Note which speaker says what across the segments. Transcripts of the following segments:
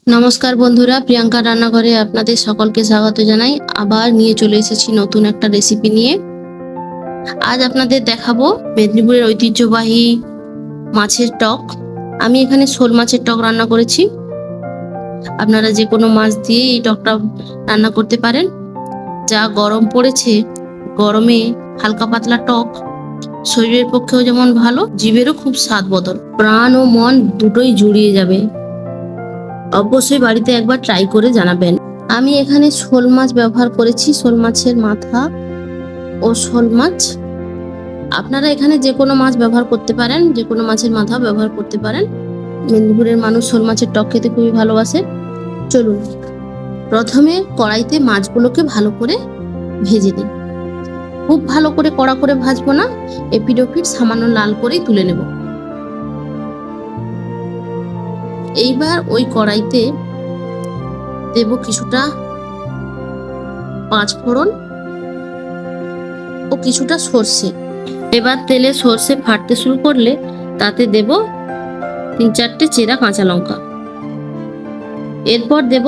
Speaker 1: নমস্কার বন্ধুরা, প্রিয়াঙ্কা রান্নাঘরে আপনাদের সকলকে স্বাগত জানাই। আবার নিয়ে চলে এসেছি নতুন একটা রেসিপি নিয়ে। আজ আপনাদের দেখাবো মেদিনীপুরের ঐতিহ্যবাহী মাছের টক। আমি এখানে শোল মাছের টক রান্না করেছি। আপনারা যে কোনো মাছ দিয়ে এই টকটা রান্না করতে পারেন। যা গরম পড়েছে, গরমে হালকা পাতলা টক শরীরের পক্ষেও যেমন ভালো, জিভেরও খুব স্বাদ বদল, প্রাণ ও মন দুটোই জুড়িয়ে যাবে। অবশ্যই বাড়িতে একবার ট্রাই করে জানাবেন। আমি এখানে শোল মাছ ব্যবহার করেছি, শোল মাছের মাথা ও শোল মাছ। আপনারা এখানে যে কোনো মাছ ব্যবহার করতে পারেন, যে কোনো মাছের মাথা ব্যবহার করতে পারেন। মেদিনীপুরের মানুষ শোল মাছের টক খেতে খুবই ভালোবাসে। চলুন প্রথমে কড়াইতে মাছগুলোকে ভালো করে ভেজে নিই। খুব ভালো করে কড়া করে ভাজবো না, এপিড ওপিড সামান্য লাল করেই তুলে নেব। এইবার ওই কড়াইতে দেব কিছুটা পাঁচফোড়ন ও কিছুটা সর্ষে। এবার তেলে সর্ষে ফাটতে শুরু করলে তাতে দেব 3-4টে চেরা কাঁচা লঙ্কা। এরপর দেব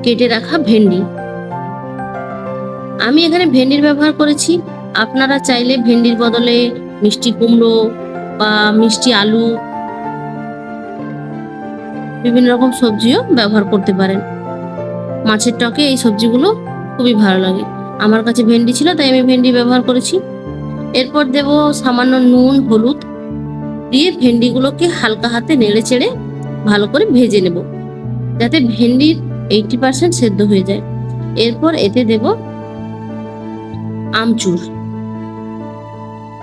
Speaker 1: কেটে রাখা ভেন্ডি। আমি এখানে ভেন্ডির ব্যবহার করেছি। আপনারা চাইলে ভেন্ডির বদলে মিষ্টি কুমড়ো বা মিষ্টি আলু, বিভিন্ন রকম সবজিও ব্যবহার করতে পারেন। মাছের টকে এই সবজিগুলো খুবই ভালো লাগে। আমার কাছে ভেন্ডি ছিল তাই আমি ভেন্ডি ব্যবহার করেছি। এরপর দেব সামান্য নুন, হলুদ দিয়ে ভেন্ডিগুলোকে হালকা হাতে নেড়ে চেড়ে ভালো করে ভেজে নেব, যাতে ভেন্ডির 80% সেদ্ধ হয়ে যায়। এরপর এতে দেব আমচুর।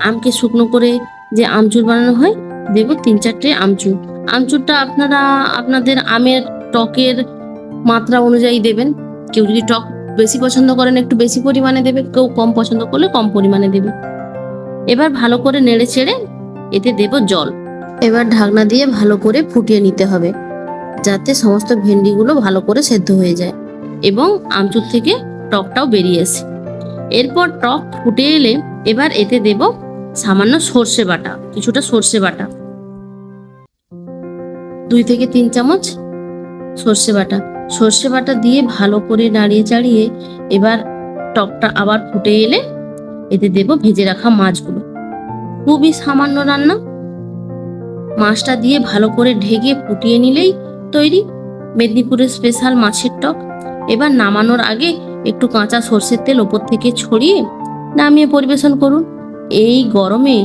Speaker 1: আমকে শুকনো করে যে আমচুর বানানো হয়, দেব 3-4টে আমচুর। আমচুরটা আপনারা আপনাদের আমের টকের মাত্রা অনুযায়ী দেবেন। কেউ যদি টক বেশি পছন্দ করেন একটু বেশি পরিমাণে দেবে, কেউ কম পছন্দ করলে কম পরিমাণে দেবে। এবার ভালো করে নেড়ে চেড়ে এতে দেব জল। এবার ঢাকনা দিয়ে ভালো করে ফুটিয়ে নিতে হবে, যাতে সমস্ত ভেন্ডিগুলো ভালো করে সেদ্ধ হয়ে যায় এবং আমচুর থেকে টকটাও বেরিয়ে আসে। এরপর টক ফুটে এলে এবার এতে দেব সামান্য সর্ষে বাটা, কিছুটা সর্ষে বাটা, 2-3 চামচ সর্ষে বাটা। সর্ষে বাটা দিয়ে ভালো করে নাড়িয়ে চাড়িয়ে এবার টকটা আবার ফুটে এলে এতে দেব ভেজে রাখা মাছগুলো। খুবই সামান্য রান্না। মাছটা দিয়ে ভালো করে ঢেকে ফুটিয়ে নিলেই তৈরি মেদিনীপুরের স্পেশাল মাছের টক। এবার নামানোর আগে একটু কাঁচা সর্ষের তেল ওপর থেকে ছড়িয়ে নামিয়ে পরিবেশন করুন। এই গরমে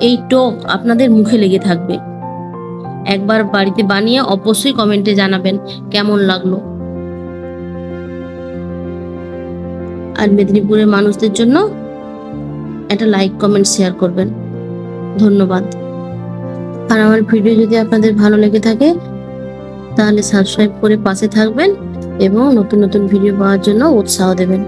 Speaker 1: এই টক আপনাদের মুখে লেগে থাকবে। একবার বাড়িতে বানিয়ে অবশ্যই কমেন্টে জানাবেন কেমন লাগলো। আর মেদিনীপুরের মানুষদের জন্য একটা লাইক, কমেন্ট, শেয়ার করবেন। ধন্যবাদ। আর আমার ভিডিও যদি আপনাদের ভালো লেগে থাকে তাহলে সাবস্ক্রাইব করে পাশে থাকবেন এবং নতুন নতুন ভিডিও পাওয়ার জন্য উৎসাহ দেবেন।